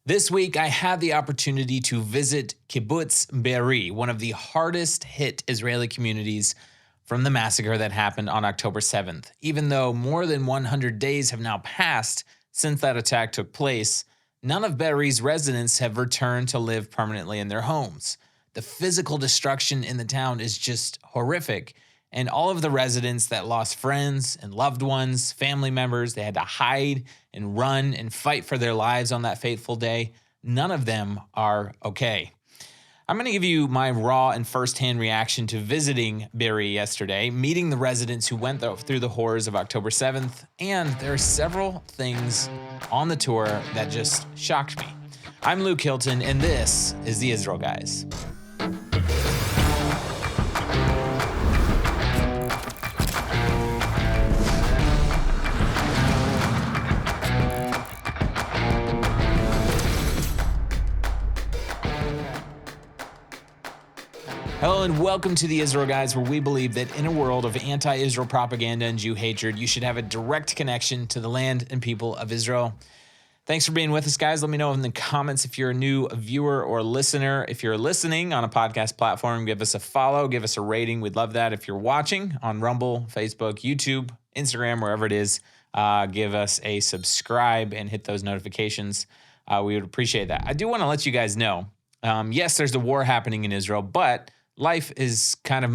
This week, I had the opportunity to visit Kibbutz Be'eri, one of the hardest hit Israeli communities from the massacre that happened on October 7th. Even though more than 100 days have now passed since that attack took place, none of Be'eri's residents have returned to live permanently in their homes. The physical destruction in the town is just horrific. And all of the residents that lost friends and loved ones, family members, they had to hide and run and fight for their lives on that fateful day. None of them are okay. I'm going to give you my raw and firsthand reaction to visiting Be'eri yesterday, meeting the residents who went through the horrors of October 7th, and there are several things on the tour that just shocked me. I'm Luke Hilton, and this is the Israel Guys. Hello and welcome to the Israel Guys, where we believe that in a world of anti-Israel propaganda and Jew hatred, you should have a direct connection to the land and people of Israel. Thanks for being with us, guys. Let me know in the comments if you're a new viewer or listener. If you're listening on a podcast platform, give us a follow, give us a rating. We'd love that. If you're watching on Rumble, Facebook, YouTube, Instagram, wherever it is, give us a subscribe and hit those notifications. We would appreciate that. I do want to let you guys know, yes, there's a war happening in Israel, but life is kind of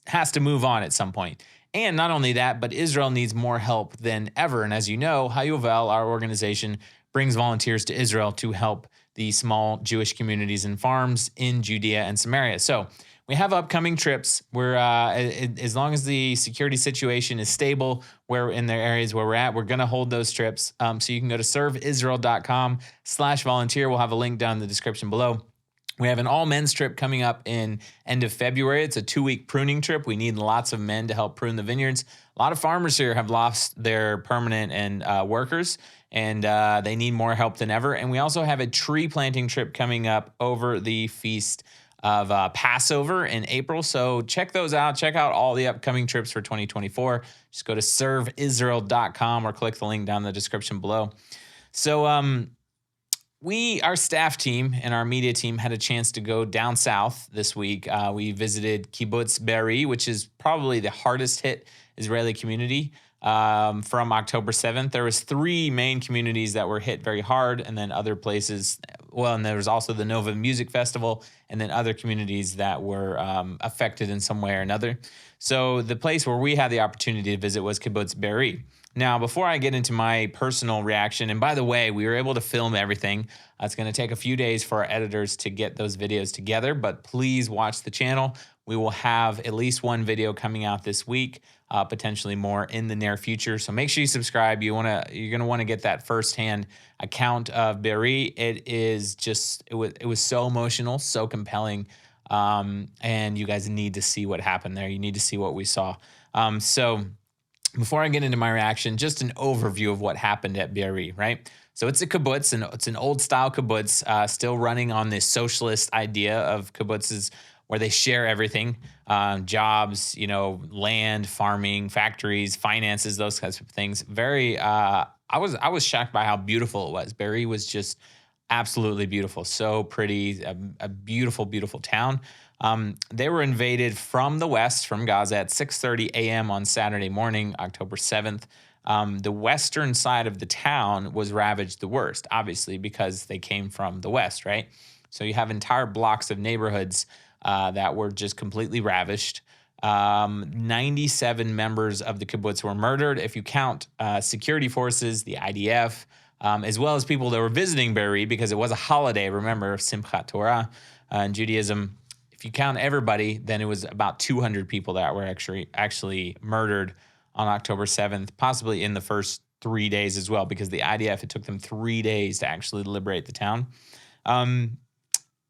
has to move on at some point. And not only that, but Israel needs more help than ever. And as you know, Hayuvel, our organization, brings volunteers to Israel to help the small Jewish communities and farms in Judea and Samaria. So we have upcoming trips. We're as long as the security situation is stable, where in the areas where we're at, we're going to hold those trips. So you can go to serveisrael.com/volunteer. We'll have a link down in the description below. We have an all-men's trip coming up in end of February. It's a 2-week pruning trip. We need lots of men to help prune the vineyards. A lot of farmers here have lost their permanent and workers, and they need more help than ever. And we also have a tree planting trip coming up over the feast of Passover in April. So check those out. Check out all the upcoming trips for 2024. Just go to serveisrael.com or click the link down in the description below. So, our staff team and our media team had a chance to go down south this week. We visited Kibbutz Be'eri, which is probably the hardest hit Israeli community from October 7th. There was 3 main communities that were hit very hard, and then other places. Well, and there was also the Nova Music Festival, and then other communities that were affected in some way or another. So the place where we had the opportunity to visit was Kibbutz Be'eri. Now, before I get into my personal reaction, and by the way, we were able to film everything. It's going to take a few days for our editors to get those videos together, but please watch the channel. We will have at least one video coming out this week, potentially more in the near future. So make sure you subscribe. You're going to want to get that firsthand account of Be'eri. It was so emotional, so compelling, and you guys need to see what happened there. You need to see what we saw. Before I get into my reaction, just an overview of what happened at Be'eri, right? So it's a kibbutz, and it's an old-style kibbutz, still running on this socialist idea of kibbutzes where they share everything, jobs, land, farming, factories, finances, those kinds of things. I was shocked by how beautiful it was. Be'eri was just absolutely beautiful, so pretty, a beautiful, beautiful town. They were invaded from the west, from Gaza, at 6:30 a.m. on Saturday morning, October 7th. The western side of the town was ravaged the worst, obviously, because they came from the west, right? So you have entire blocks of neighborhoods that were just completely ravished. 97 members of the kibbutz were murdered. If you count security forces, the IDF, as well as people that were visiting Be'eri, because it was a holiday, remember, Simchat Torah in Judaism. If you count everybody, then it was about 200 people that were actually murdered on October 7th, possibly in the first 3 days as well, because the IDF, it took them 3 days to actually liberate the town.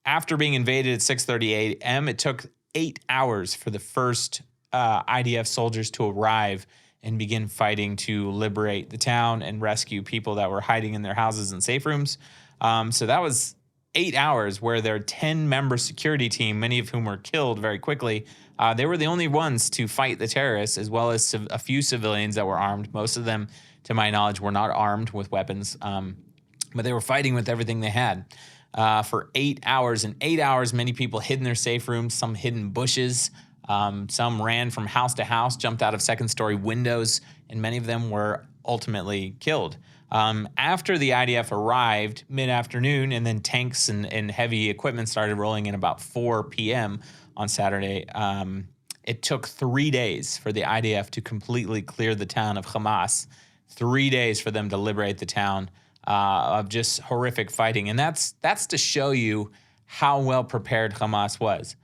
After being invaded at 6:30 a.m., it took 8 hours for the first IDF soldiers to arrive and begin fighting to liberate the town and rescue people that were hiding in their houses and safe rooms. So that was 8 hours where their 10-member security team, many of whom were killed very quickly, they were the only ones to fight the terrorists, as well as a few civilians that were armed. Most of them, to my knowledge, were not armed with weapons. but they were fighting with everything they had for 8 hours. In 8 hours, many people hid in their safe rooms, some hid in bushes. Some ran from house to house, jumped out of second-story windows, and many of them were ultimately killed. After the IDF arrived mid-afternoon, and then tanks and heavy equipment started rolling in about 4 p.m. on Saturday, it took 3 days for the IDF to completely clear the town of Hamas. 3 days for them to liberate the town of just horrific fighting. And that's to show you how well prepared Hamas was.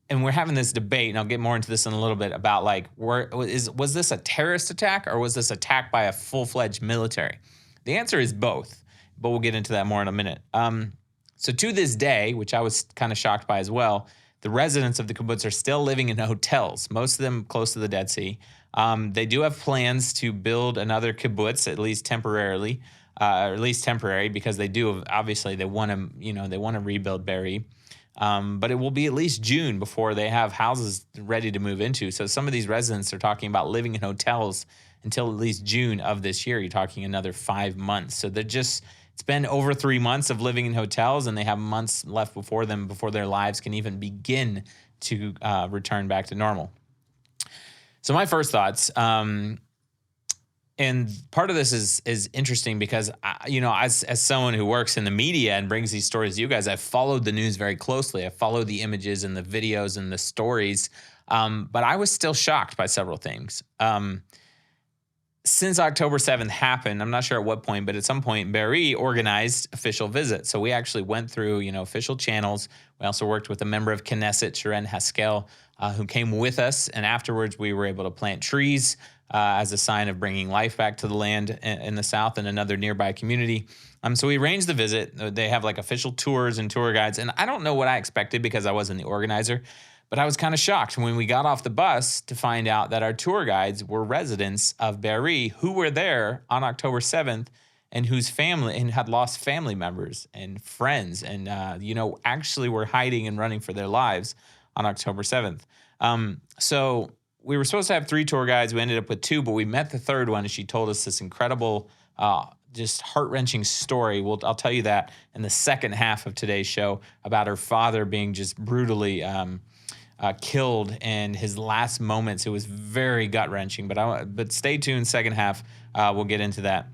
And we're having this debate, and I'll get more into this in a little bit, about like, was this a terrorist attack or was this attack by a full-fledged military? The answer is both, but we'll get into that more in a minute. So to this day, which I was kind of shocked by as well, the residents of the kibbutz are still living in hotels, most of them close to the Dead Sea. They do have plans to build another kibbutz, at least temporarily, or at least temporary, because they do, obviously, they want to rebuild Be'eri. But it will be at least June before they have houses ready to move into. So some of these residents are talking about living in hotels until at least June of this year. You're talking another 5 months. So it's been over 3 months of living in hotels, and they have months left before their lives can even begin to return back to normal. So my first thoughts, and part of this is interesting because, as someone who works in the media and brings these stories to you guys, I've followed the news very closely. I've followed the images and the videos and the stories, but I was still shocked by several things. Since October 7th happened, I'm not sure at what point, but at some point, Be'eri organized official visits. So we actually went through, official channels. We also worked with a member of Knesset, Sharon Haskel, who came with us. And afterwards, we were able to plant trees as a sign of bringing life back to the land in the South and another nearby community. So we arranged the visit. They have like official tours and tour guides. And I don't know what I expected because I wasn't the organizer, but I was kind of shocked when we got off the bus to find out that our tour guides were residents of Be'eri who were there on October 7th and whose family and had lost family members and friends and, actually were hiding and running for their lives on October 7th. So we were supposed to have 3 tour guides. We ended up with 2, but we met the third one, and she told us this incredible, just heart-wrenching story. I'll tell you that in the second half of today's show about her father being just brutally killed and his last moments. It was very gut-wrenching, but stay tuned. Second half, we'll get into that.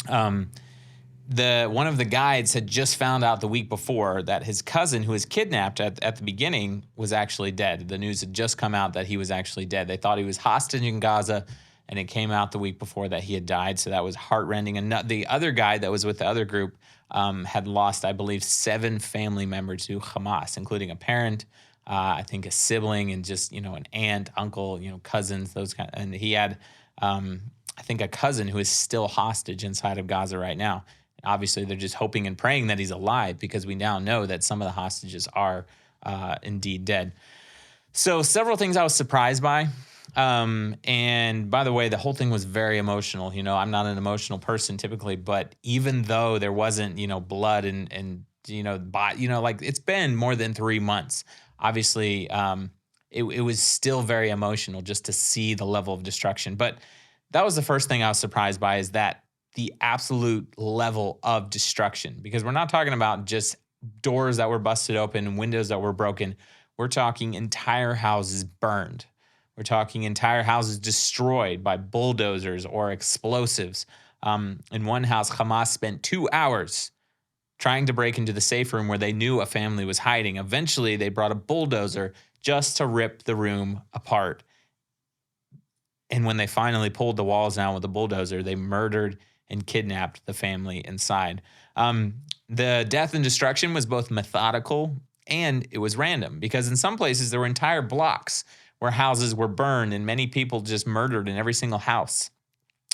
One of the guides had just found out the week before that his cousin, who was kidnapped at the beginning, was actually dead. The news had just come out that he was actually dead. They thought he was hostage in Gaza, and it came out the week before that he had died. So that was heartrending. And the other guy that was with the other group had lost, I believe, 7 family members to Hamas, including a parent, I think a sibling, and just, an aunt, uncle, cousins, those kind. And he had, I think, a cousin who is still hostage inside of Gaza right now. Obviously, they're just hoping and praying that he's alive because we now know that some of the hostages are indeed dead. So several things I was surprised by. And by the way, the whole thing was very emotional. I'm not an emotional person typically, but even though there wasn't, blood and like it's been more than 3 months, obviously, it was still very emotional just to see the level of destruction. But that was the first thing I was surprised by, is that the absolute level of destruction, because we're not talking about just doors that were busted open and windows that were broken. We're talking entire houses burned. We're talking entire houses destroyed by bulldozers or explosives. In one house, Hamas spent 2 hours trying to break into the safe room where they knew a family was hiding. Eventually, they brought a bulldozer just to rip the room apart. And when they finally pulled the walls down with the bulldozer, they murdered and kidnapped the family inside. The death and destruction was both methodical and it was random, because in some places there were entire blocks where houses were burned and many people just murdered in every single house,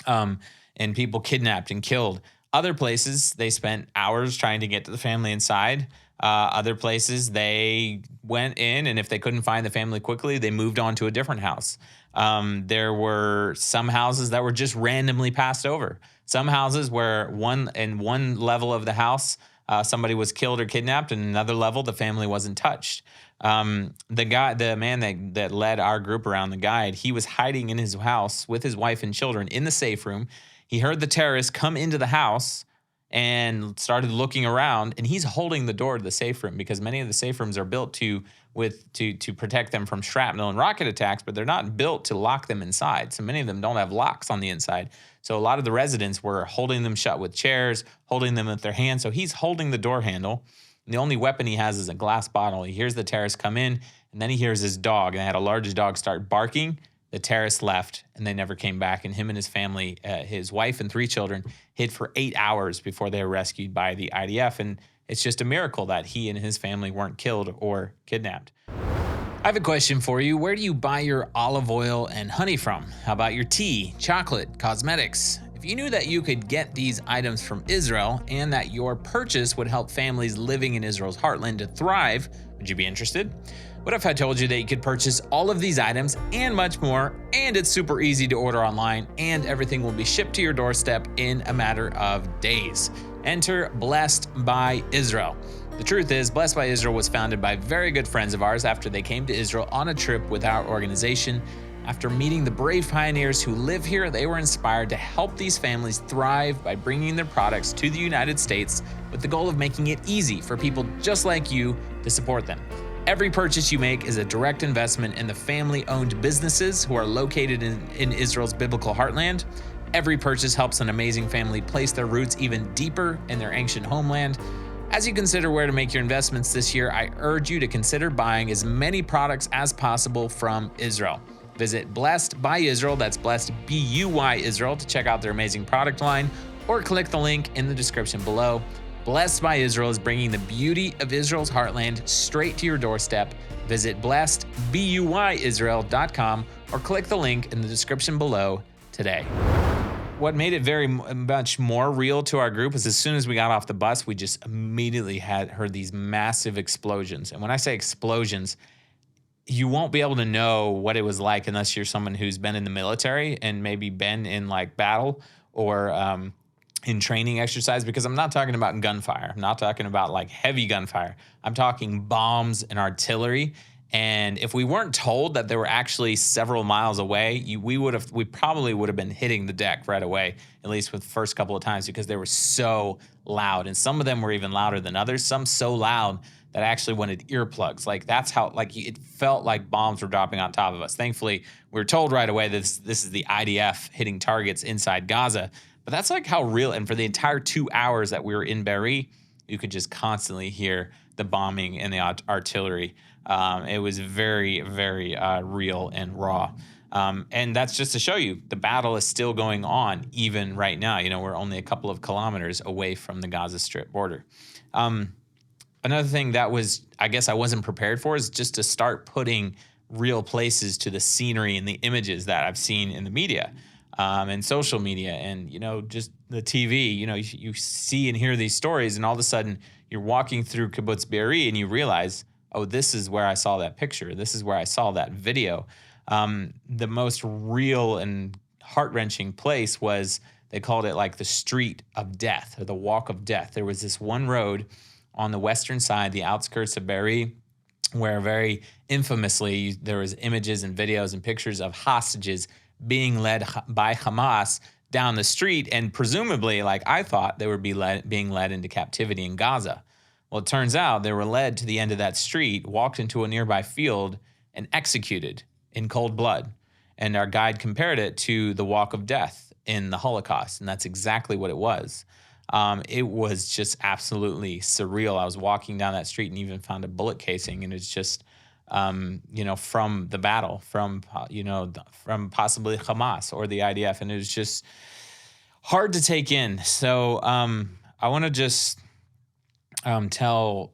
and people kidnapped and killed. Other places, they spent hours trying to get to the family inside. Other places, they went in, and if they couldn't find the family quickly, they moved on to a different house. There were some houses that were just randomly passed over. Some houses where one level of the house, somebody was killed or kidnapped, and another level, the family wasn't touched. The man that led our group around, the guide, he was hiding in his house with his wife and children in the safe room. He heard the terrorists come into the house, and started looking around, and he's holding the door to the safe room because many of the safe rooms are built to protect them from shrapnel and rocket attacks, but they're not built to lock them inside. So many of them don't have locks on the inside. So a lot of the residents were holding them shut with chairs, holding them with their hands. So he's holding the door handle. And the only weapon he has is a glass bottle. He hears the terrorists come in, and then he hears his dog, and they had a large dog start barking. The terrorists left, and they never came back. And him and his family, his wife and 3 children, hid for 8 hours before they were rescued by the IDF. And it's just a miracle that he and his family weren't killed or kidnapped. I have a question for you. Where do you buy your olive oil and honey from? How about your tea, chocolate, cosmetics? If you knew that you could get these items from Israel and that your purchase would help families living in Israel's heartland to thrive, would you be interested? What if I told you that you could purchase all of these items and much more, and it's super easy to order online, and everything will be shipped to your doorstep in a matter of days? Enter Blessed by Israel. The truth is, Blessed by Israel was founded by very good friends of ours after they came to Israel on a trip with our organization. After meeting the brave pioneers who live here, they were inspired to help these families thrive by bringing their products to the United States with the goal of making it easy for people just like you to support them. Every purchase you make is a direct investment in the family-owned businesses who are located in Israel's biblical heartland. Every purchase helps an amazing family place their roots even deeper in their ancient homeland. As you consider where to make your investments this year, I urge you to consider buying as many products as possible from Israel. Visit Blessed by Israel, that's Blessed B-U-Y Israel, to check out their amazing product line, or click the link in the description below. Blessed by Israel is bringing the beauty of Israel's heartland straight to your doorstep. Visit blessedbuyisrael.com or click the link in the description below today. What made it very much more real to our group is as soon as we got off the bus, we just immediately heard these massive explosions. And when I say explosions, you won't be able to know what it was like unless you're someone who's been in the military and maybe been in like battle or in training exercise, because I'm not talking about gunfire. I'm not talking about like heavy gunfire. I'm talking bombs and artillery. And if we weren't told that they were actually several miles away, we probably would have been hitting the deck right away, at least with the first couple of times, because they were so loud. And some of them were even louder than others. Some so loud that I actually wanted earplugs. Like that's how, like it felt like bombs were dropping on top of us. Thankfully, we were told right away that this is the IDF hitting targets inside Gaza. But that's like how real, and for the entire 2 hours that we were in Be'eri, you could just constantly hear the bombing and the artillery. It was very, very real and raw. And that's just to show you the battle is still going on even right now. You know, we're only a couple of kilometers away from the Gaza Strip border. Another thing that was, I guess I wasn't prepared for is just to start putting real places to the scenery and the images that I've seen in the media. And social media and, you know, just the TV, you know, you see and hear these stories, and all of a sudden you're walking through Kibbutz Be'eri and you realize, oh, this is where I saw that picture. This is where I saw that video. The most real and heart-wrenching place was, they called it like the street of death or the walk of death. There was this one road on the western side, the outskirts of Be'eri, where very infamously there was images and videos and pictures of hostages being led by Hamas down the street, and presumably, like I thought, they would be being led into captivity in Gaza. Well, it turns out they were led to the end of that street, walked into a nearby field, and executed in cold blood. And our guide compared it to the walk of death in the Holocaust, and that's exactly what it was. It was just absolutely surreal. I was walking down that street and even found a bullet casing, and it's just you know, from the battle, from possibly Hamas or the IDF. And it was just hard to take in. So I want to just tell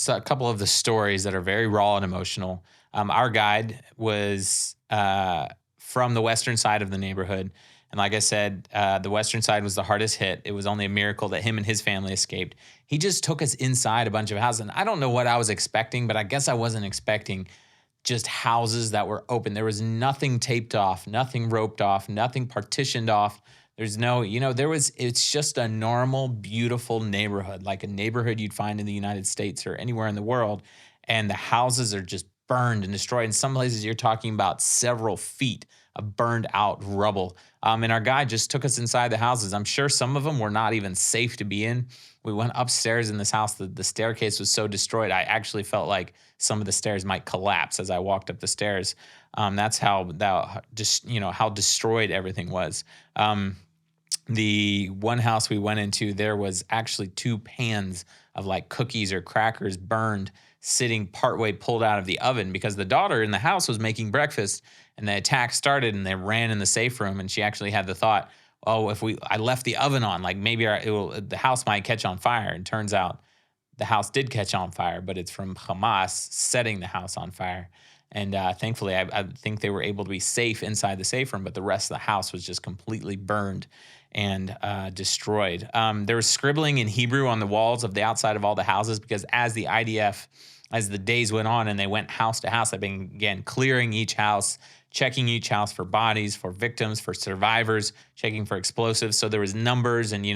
a couple of the stories that are very raw and emotional. Our guide was from the western side of the neighborhood. And like I said, the western side was the hardest hit. It was only a miracle that him and his family escaped. He just took us inside a bunch of houses. And I don't know what I was expecting, but I guess I wasn't expecting just houses that were open. There was nothing taped off, nothing roped off, nothing partitioned off. There's no, it's just a normal, beautiful neighborhood, like a neighborhood you'd find in the United States or anywhere in the world. And the houses are just burned and destroyed. In some places, you're talking about several feet burned out rubble. And our guy just took us inside the houses. I'm sure some of them were not even safe to be in. We went upstairs in this house. The staircase was so destroyed. I actually felt like some of the stairs might collapse as I walked up the stairs. That's how just how destroyed everything was. The one house we went into, there was actually 2 pans of like cookies or crackers burned, sitting partway pulled out of the oven because the daughter in the house was making breakfast and the attack started and they ran in the safe room. And she actually had the thought, oh, if I left the oven on, like maybe the house might catch on fire. And turns out the house did catch on fire, but it's from Hamas setting the house on fire. And thankfully, I think they were able to be safe inside the safe room, but the rest of the house was just completely burned and destroyed. There was scribbling in Hebrew on the walls of the outside of all the houses because as the IDF, as the days went on and they went house to house, they began clearing each house, checking each house for bodies, for victims, for survivors, checking for explosives. So there was numbers and,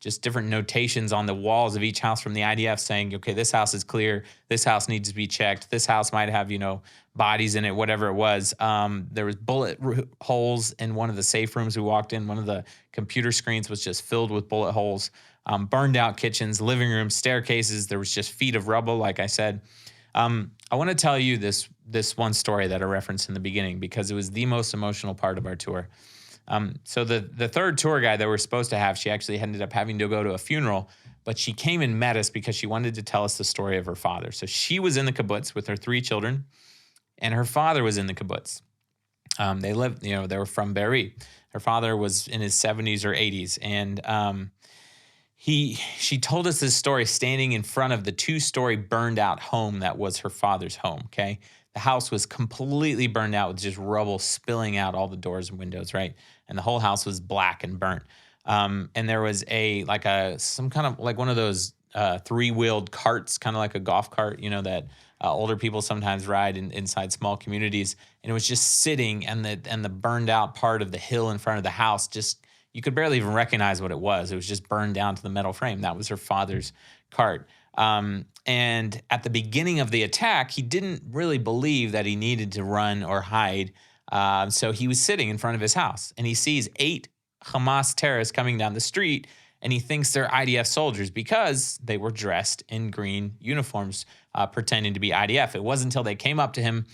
just different notations on the walls of each house from the IDF saying, okay, this house is clear. This house needs to be checked. This house might have, bodies in it, whatever it was. There was bullet holes in one of the safe rooms we walked in. One of the computer screens was just filled with bullet holes, burned out kitchens, living rooms, staircases. There was just feet of rubble, like I said. I want to tell you this one story that I referenced in the beginning because it was the most emotional part of our tour. So the third tour guide that we're supposed to have, she actually ended up having to go to a funeral, but she came and met us because she wanted to tell us the story of her father. So she was in the kibbutz with her 3 children, and her father was in the kibbutz. They lived, they were from Be'eri. Her father was in his 70s or 80s, and she told us this story standing in front of the 2-story burned out home that was her father's home. Okay. The house was completely burned out with just rubble spilling out all the doors and windows, right? And the whole house was black and burnt. And there was some kind of like one of those 3-wheeled carts, kind of like a golf cart, that older people sometimes ride inside small communities. And it was just sitting, and the burned out part of the hill in front of the house, just you could barely even recognize what it was. It was just burned down to the metal frame. That was her father's cart. And at the beginning of the attack, he didn't really believe that he needed to run or hide. So he was sitting in front of his house and he sees 8 Hamas terrorists coming down the street, and he thinks they're IDF soldiers because they were dressed in green uniforms, pretending to be IDF. It wasn't until they came up to him.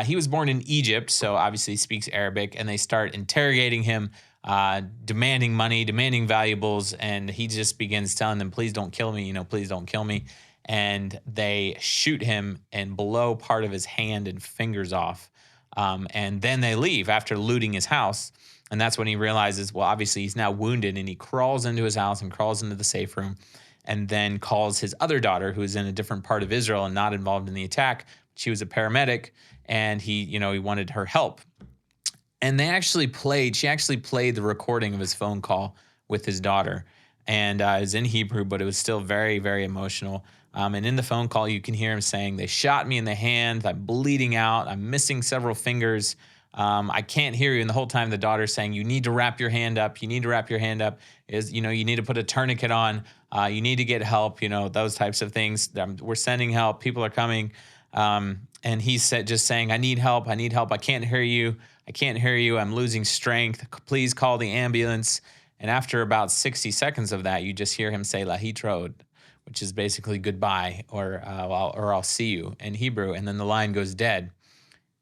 He was born in Egypt, so obviously he speaks Arabic, and they start interrogating him, demanding money, demanding valuables, and he just begins telling them, please don't kill me, please don't kill me. And they shoot him and blow part of his hand and fingers off. And then they leave after looting his house. And that's when he realizes, well, obviously he's now wounded, and he crawls into his house and crawls into the safe room and then calls his other daughter, who is in a different part of Israel and not involved in the attack. She was a paramedic, and he wanted her help. And she actually played the recording of his phone call with his daughter. And it was in Hebrew, but it was still very, very emotional. And in the phone call, you can hear him saying, they shot me in the hand. I'm bleeding out. I'm missing several fingers. I can't hear you. And the whole time the daughter's saying, you need to wrap your hand up. You need to wrap your hand up. You need to put a tourniquet on. You need to get help, those types of things. We're sending help. People are coming. And he said, just saying, I need help. I need help. I can't hear you. I can't hear you. I'm losing strength. Please call the ambulance. And after about 60 seconds of that, you just hear him say lahitrod, which is basically goodbye, or I'll see you in Hebrew. And then the line goes dead.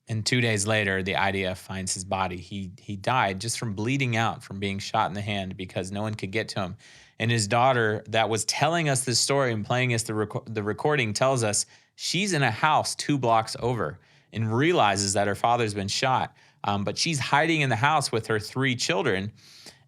And 2 days later, the IDF finds his body. He died just from bleeding out from being shot in the hand because no one could get to him. And his daughter that was telling us this story and playing us the recording tells us she's in a house 2 blocks over and realizes that her father's been shot. But she's hiding in the house with her 3 children.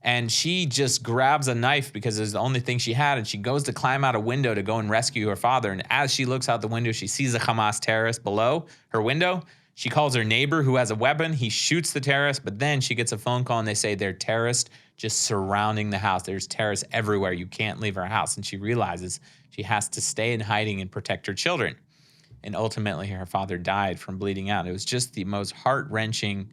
And she just grabs a knife because it's the only thing she had. And she goes to climb out a window to go and rescue her father. And as she looks out the window, she sees a Hamas terrorist below her window. She calls her neighbor who has a weapon. He shoots the terrorist, but then she gets a phone call and they say they're terrorists just surrounding the house. There's terrorists everywhere. You can't leave her house. And she realizes she has to stay in hiding and protect her children. And ultimately, her father died from bleeding out. It was just the most heart-wrenching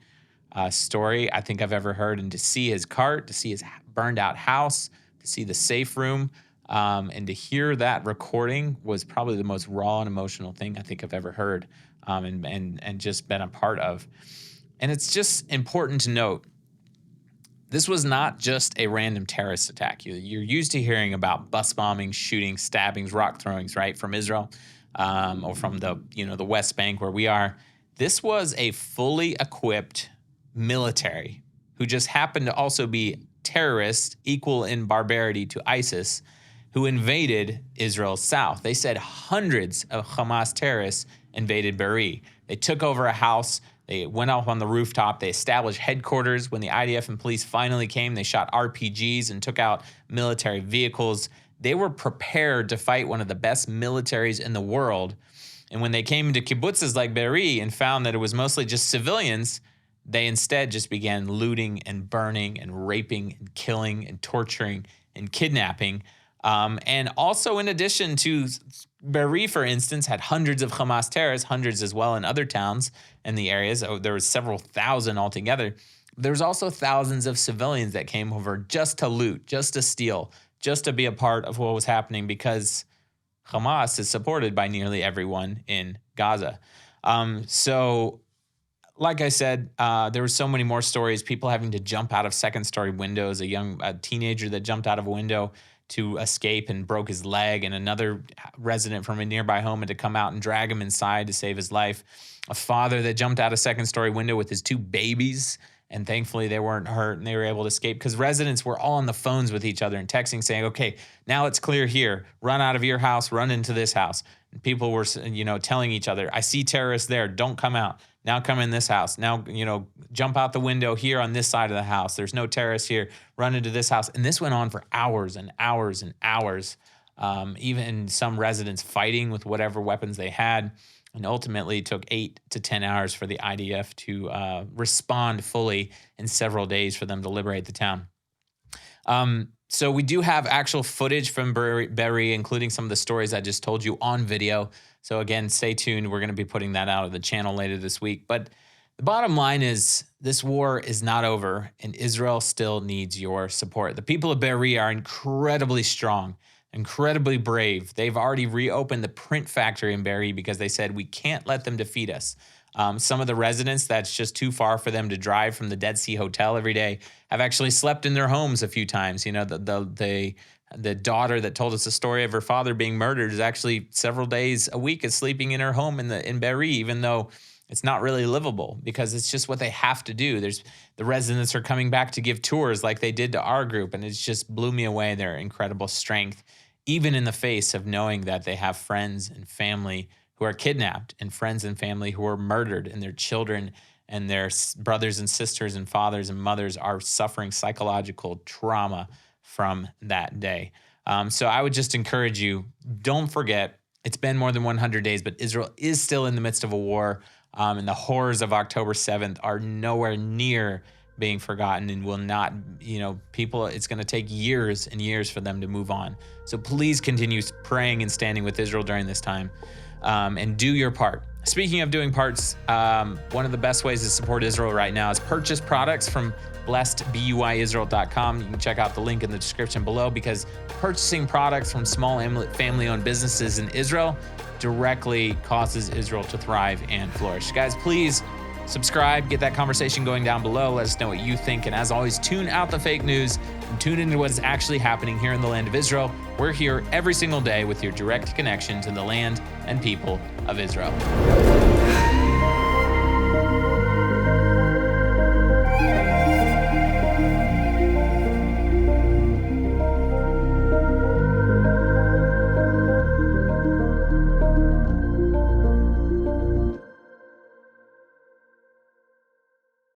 story I think I've ever heard. And to see his cart, to see his burned out house, to see the safe room, and to hear that recording was probably the most raw and emotional thing I think I've ever heard, and just been a part of. And it's just important to note, this was not just a random terrorist attack. You're used to hearing about bus bombings, shootings, stabbings, rock throwings, right, from Israel, or from the West Bank where we are. This was a fully equipped military who just happened to also be terrorists equal in barbarity to ISIS, who invaded Israel's south. They said hundreds of Hamas terrorists invaded Be'eri. They took over a house. They went up on the rooftop. They established headquarters. When the IDF and police finally came, they shot RPGs and took out military vehicles. They were prepared to fight one of the best militaries in the world. And when they came into kibbutzes like Be'eri and found that it was mostly just civilians, they instead just began looting and burning and raping and killing and torturing and kidnapping. And also, in addition to Be'eri, for instance, had hundreds of Hamas terrorists, hundreds as well in other towns in the areas. There was several thousand altogether. There's also thousands of civilians that came over just to loot, just to steal, just to be a part of what was happening, because Hamas is supported by nearly everyone in Gaza. So, like I said, there were so many more stories, people having to jump out of second-story windows, a teenager that jumped out of a window to escape and broke his leg, and another resident from a nearby home had to come out and drag him inside to save his life. A father that jumped out a second-story window with his 2 babies, and thankfully they weren't hurt and they were able to escape, because residents were all on the phones with each other and texting saying, okay, now it's clear here. Run out of your house, run into this house. And people were, telling each other, I see terrorists there, don't come out. Now come in this house. Now, jump out the window here on this side of the house. There's no terrorists here. Run into this house. And this went on for hours and hours and hours. Even some residents fighting with whatever weapons they had. And ultimately, it took 8 to 10 hours for the IDF to respond fully in several days for them to liberate the town. So we do have actual footage from Be'eri, including some of the stories I just told you on video. So again, stay tuned. We're going to be putting that out of the channel later this week. But the bottom line is this war is not over, and Israel still needs your support. The people of Be'eri are incredibly strong, incredibly brave. They've already reopened the print factory in Be'eri because they said we can't let them defeat us. Some of the residents, that's just too far for them to drive from the Dead Sea Hotel every day, have actually slept in their homes a few times. The daughter that told us the story of her father being murdered is actually several days a week is sleeping in her home in Be'eri, even though it's not really livable, because it's just what they have to do. The residents are coming back to give tours like they did to our group, and it's just blew me away, their incredible strength, even in the face of knowing that they have friends and family who are kidnapped, and friends and family who are murdered, and their children and their brothers and sisters and fathers and mothers are suffering psychological trauma from that day. So I would just encourage you, don't forget, it's been more than 100 days, but Israel is still in the midst of a war, and the horrors of October 7th are nowhere near being forgotten, and will not, it's going to take years and years for them to move on. So please continue praying and standing with Israel during this time, and do your part. Speaking of doing parts, one of the best ways to support Israel right now is purchase products from blessedbuisrael.com. You can check out the link in the description below, because purchasing products from small family-owned businesses in Israel directly causes Israel to thrive and flourish. Guys, please subscribe, get that conversation going down below. Let us know what you think. And as always, tune out the fake news and tune into what is actually happening here in the land of Israel. We're here every single day with your direct connection to the land and people of Israel.